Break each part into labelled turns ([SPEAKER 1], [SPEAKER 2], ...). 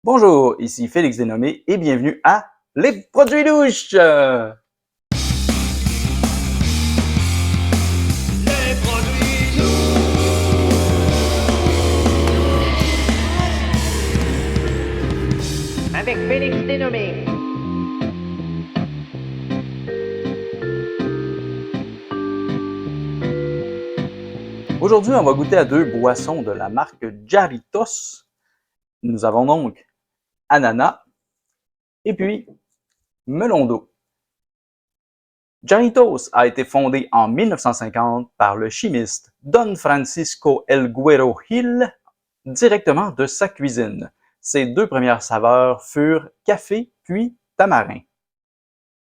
[SPEAKER 1] Bonjour, ici Félix Dénommé et bienvenue à Les Produits Louches!
[SPEAKER 2] Les produits louches avec Félix Dénommé.
[SPEAKER 1] Aujourd'hui, on va goûter à deux boissons de la marque Jarritos. Nous avons donc ananas et puis melon d'eau. Jarritos a été fondé en 1950 par le chimiste Don Francisco El Güero Gil directement de sa cuisine. Ses deux premières saveurs furent café puis tamarin.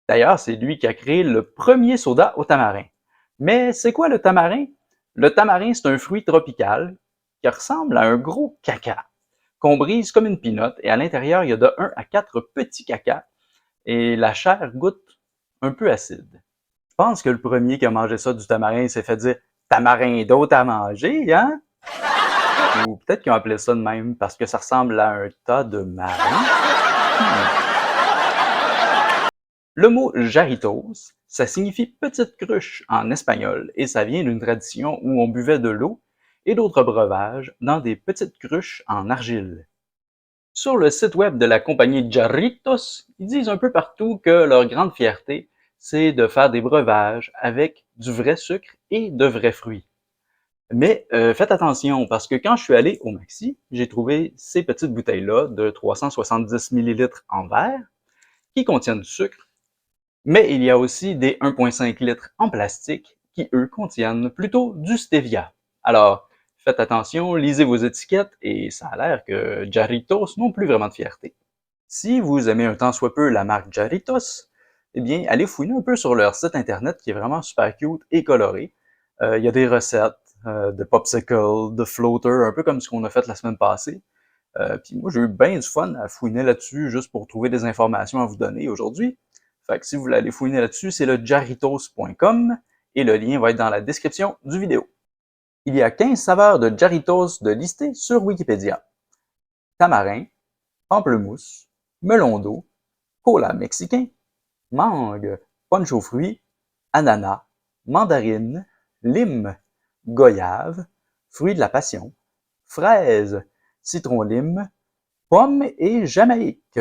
[SPEAKER 1] D'ailleurs, c'est lui qui a créé le premier soda au tamarin. Mais c'est quoi le tamarin? Le tamarin, c'est un fruit tropical qui ressemble à un gros caca qu'on brise comme une pinotte et à l'intérieur, il y a de 1 à 4 petits cacas et la chair goûte un peu acide. Je pense que le premier qui a mangé ça du tamarin s'est fait dire tamarin d'autre à manger, hein? Ou peut-être qu'ils ont appelé ça de même parce que ça ressemble à un tas de marins. Le mot jarritos, ça signifie petite cruche en espagnol et ça vient d'une tradition où on buvait de l'eau et d'autres breuvages dans des petites cruches en argile. Sur le site web de la compagnie Jarritos, ils disent un peu partout que leur grande fierté, c'est de faire des breuvages avec du vrai sucre et de vrais fruits. Mais faites attention parce que quand je suis allé au Maxi, j'ai trouvé ces petites bouteilles-là de 370 ml en verre qui contiennent du sucre. Mais il y a aussi des 1,5 litres en plastique qui, eux, contiennent plutôt du stevia. Alors, faites attention, lisez vos étiquettes et ça a l'air que Jarritos n'ont plus vraiment de fierté. Si vous aimez un tant soit peu la marque Jarritos, eh bien, allez fouiner un peu sur leur site internet qui est vraiment super cute et coloré. Il y a des recettes de popsicle, de floater, un peu comme ce qu'on a fait la semaine passée. Puis moi, j'ai eu bien du fun à fouiner là-dessus juste pour trouver des informations à vous donner aujourd'hui. Fait que si vous voulez aller fouiner là-dessus, c'est le jarritos.com et le lien va être dans la description du vidéo. Il y a 15 saveurs de Jarritos de listées sur Wikipédia. Tamarin, pamplemousse, melon d'eau, cola mexicain, mangue, punch aux fruits, ananas, mandarine, lime, goyave, fruit de la passion, fraise, citron-lime, pomme et Jamaïque.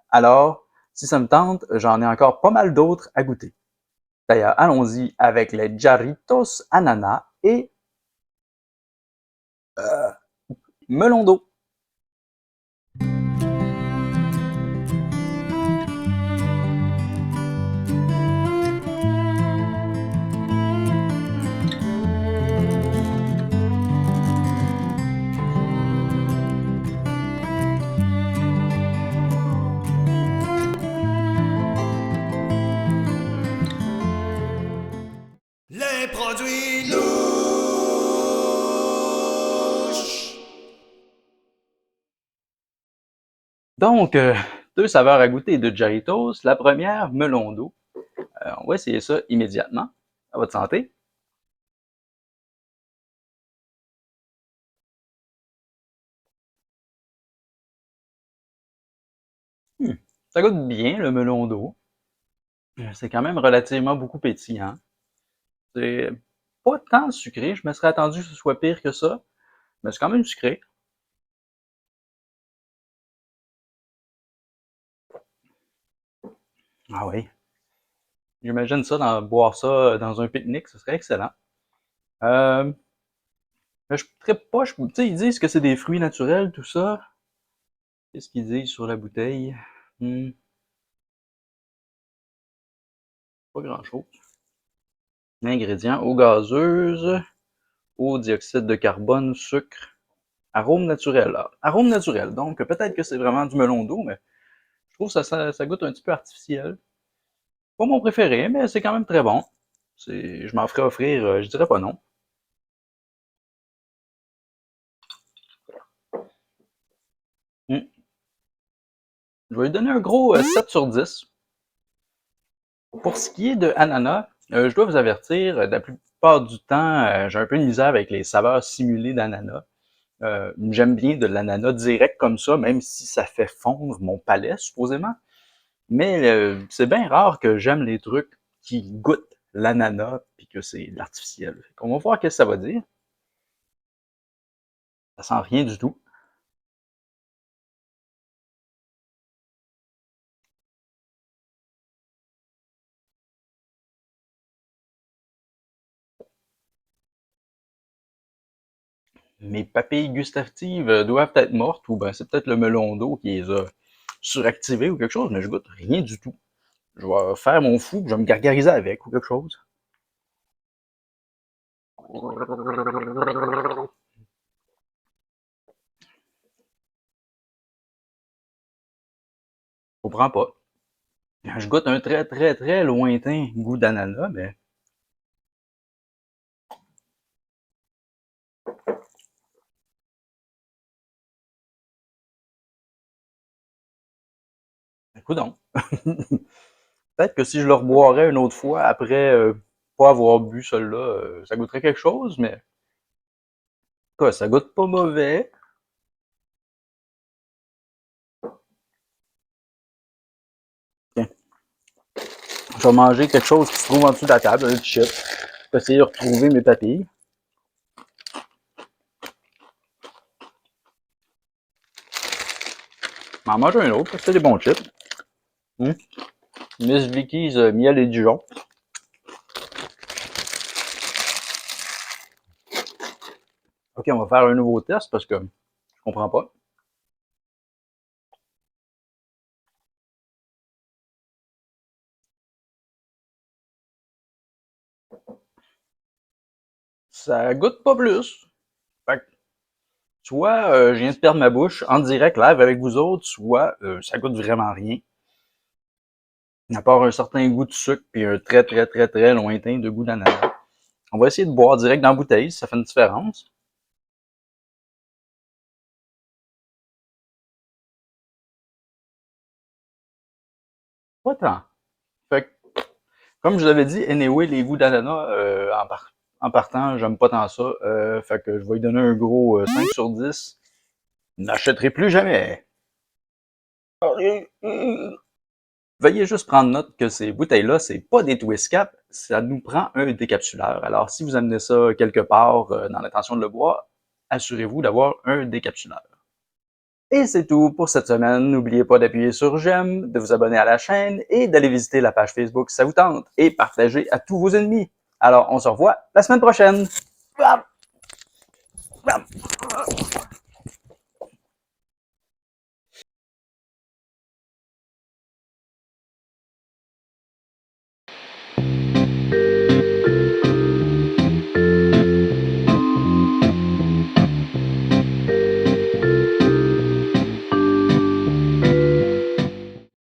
[SPEAKER 1] Alors, si ça me tente, j'en ai encore pas mal d'autres à goûter. D'ailleurs, allons-y avec les Jarritos ananas et melon d'eau.
[SPEAKER 2] Les produits louches.
[SPEAKER 1] Donc, deux saveurs à goûter de Jarritos. La première, melon d'eau. On va essayer ça immédiatement. À votre santé. Ça goûte bien le melon d'eau. C'est quand même relativement beaucoup pétillant. C'est pas tant sucré. Je me serais attendu que ce soit pire que ça. Mais c'est quand même sucré. Ah oui. J'imagine ça, boire ça dans un pique-nique, ce serait excellent. Euh, mais je trippe pas, tu sais, ils disent que c'est des fruits naturels, tout ça. Qu'est-ce qu'ils disent sur la bouteille? Hmm, pas grand-chose. Ingrédients, eau gazeuse, eau, dioxyde de carbone, sucre, arôme naturel. Ah, arôme naturel, donc peut-être que c'est vraiment du melon d'eau, mais je trouve que ça goûte un petit peu artificiel. Pas mon préféré, mais c'est quand même très bon. Je m'en ferais offrir, je dirais pas non. Hmm. Je vais lui donner un gros 7 sur 10. Pour ce qui est de ananas, je dois vous avertir, la plupart du temps, j'ai un peu de misère avec les saveurs simulées d'ananas. J'aime bien de l'ananas direct comme ça, même si ça fait fondre mon palais, supposément. Mais c'est bien rare que j'aime les trucs qui goûtent l'ananas puis que c'est de l'artificiel. On va voir ce que ça va dire. Ça sent rien du tout. Mes papilles gustatives doivent être mortes, ou ben c'est peut-être le melon d'eau qui les a suractivées ou quelque chose, mais je goûte rien du tout. Je vais faire mon fou, je vais me gargariser avec ou quelque chose. Je comprends pas. Je goûte un très très très lointain goût d'ananas, mais coudonc. Peut-être que si je le reboirais une autre fois après pas avoir bu celui-là, ça goûterait quelque chose, mais quoi, ça goûte pas mauvais. Tiens, je vais manger quelque chose qui se trouve en dessous de la table, un chip. Je vais essayer de retrouver mes papilles. Je m'en mange un autre, parce que c'est des bons chips. Hum. Miss Vicky's miel et Dijon. Ok, on va faire un nouveau test parce que je comprends pas. Ça goûte pas plus. Fait que, soit je viens de perdre ma bouche en direct live avec vous autres, soit ça goûte vraiment rien. À part un certain goût de sucre puis un très très très très lointain de goût d'ananas. On va essayer de boire direct dans la bouteille, si ça fait une différence. Pas tant. Fait que, comme je vous avais dit, anyway, les goûts d'ananas, en partant, j'aime pas tant ça. Fait que je vais lui donner un gros 5 sur 10. N'achèterai plus jamais. Veuillez juste prendre note que ces bouteilles-là, c'est pas des twist cap, ça nous prend un décapsuleur. Alors, si vous amenez ça quelque part dans l'intention de le boire, assurez-vous d'avoir un décapsuleur. Et c'est tout pour cette semaine. N'oubliez pas d'appuyer sur j'aime, de vous abonner à la chaîne et d'aller visiter la page Facebook si ça vous tente et partager à tous vos ennemis. Alors, on se revoit la semaine prochaine.